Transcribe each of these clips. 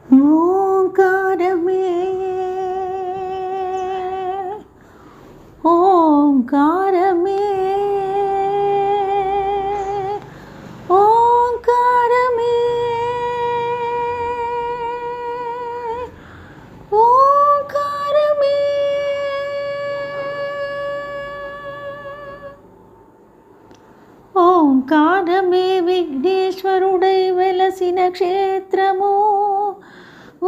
ఓంకారమే ఓంకారమే ఓంకారమే ఓంకారమే ఓంకారమే విఘ్నేశ్వరుడై వెలసిన క్షేత్రము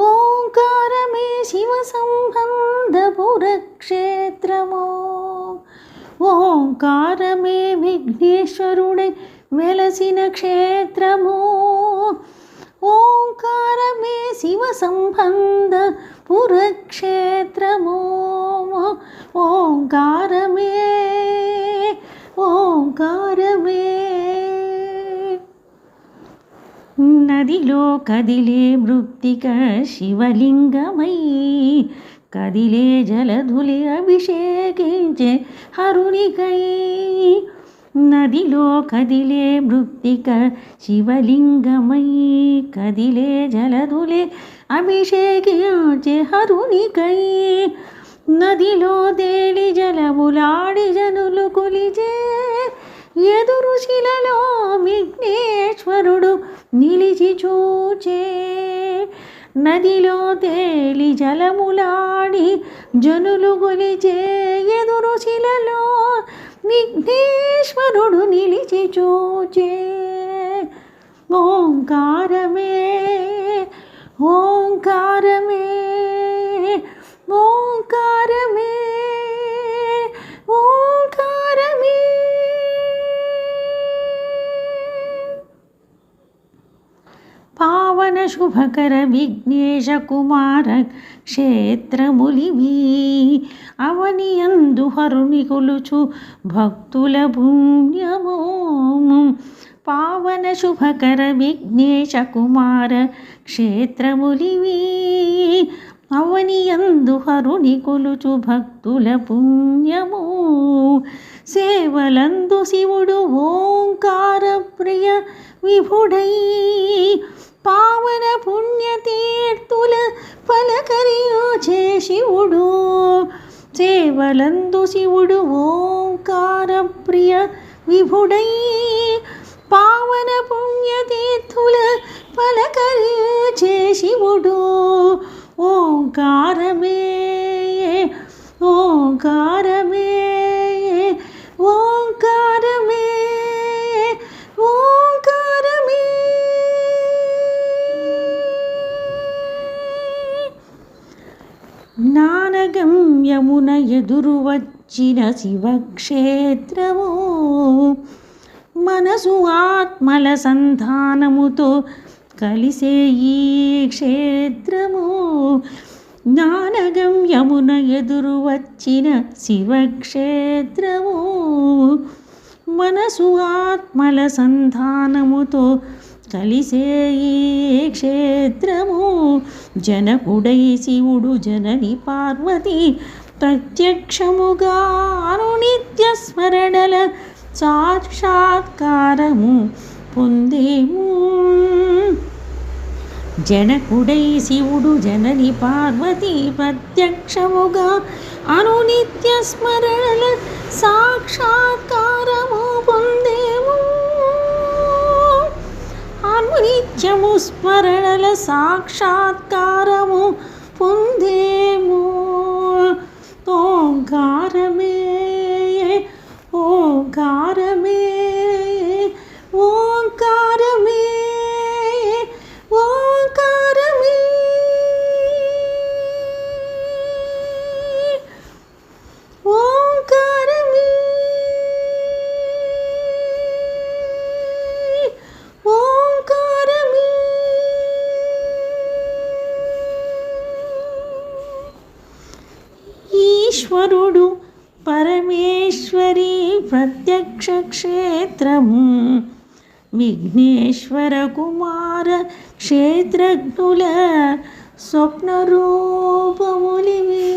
ఓంకారమే శివ సంబంధపుర క్షేత్రము ఓంకారమే విఘ్నేశ్వరుడై వెలసిన క్షేత్రము ఓంకారమే శివ సంబంధపుర క్షేత్రము ఓంకారమే ఓంకారమే నదిలో కదిలే మృత్తిక శివలింగమై కదిలే జలధులి అభిషేకించే హరునికై నదిలో కదిలే మృత్తిక శివలింగమై కదిలే జలధులి అభిషేకించే హరునికై నదిలో తేలి జలములాడి జనులు కొలిచే ఎదురు శిలలో విఘ్నేశ్వరుడు నిలిచి చూచే నదిలో తేలి జలములాడి జనులు కొలిచే ఎదురు శిలలో విఘ్నేశ్వరుడు నిలిచి చూచే ఓంకారమే ఓంకారమే ఓంకారమే ఓంకారమే పావన శుభకర విఘ్నేశ కుమార క్షేత్రములివి అవనియందు హరుని కొలుచు భక్తుల పుణ్యము పావన శుభకర విఘ్నేశ కుమార క్షేత్రములివి అవనియందు హరుని కొలుచు భక్తుల పుణ్యము సేవలందు శివుడు ఓంకార ప్రియ విభుడై పావన పుణ్యతీర్థుల పలకరించే శివుడు సేవలందు శివుడు ఓంకార ప్రియ విభుడై పావన పుణ్యతీర్థుల పలకరించే శివుడు ఓంకారమే ఓంకారమే ఓంకారమే ఓంకారమే జ్ఞానగమ్యమున ఎదురు వచ్చిన శివక్షేత్రము మనసు ఆత్మల సంధానముతో కలిసే ఈ క్షేత్రము జ్ఞానగమ్యమున ఎదురు వచ్చిన శివక్షేత్రము మనసు ఆత్మల సంధానముతో కలిసే ఈ క్షేత్రము జనకుడై శివుడు జనని పార్వతి ప్రత్యక్షముగా అనునిత్య స్మరణల సాక్షాత్కారము పొందేము జనకుడై శివుడు జనని పార్వతి ప్రత్యక్షముగా అనునిత్య స్మరణల సాక్షాత్కారము పొందేము అనునిత్యము స్మరణల సాక్షాత్కారము పొందేము ఓంకారమే ఓంకారమే ఓంకారమే ఓంకారమే ఓంకారమే ఓంకారమే ఈశ్వరుడు పరమేశ్వరి ప్రత్యక్ష క్షేత్రము విఘ్నేశ్వర కుమార క్షేత్రజ్ఞుల స్వప్న రూపములివి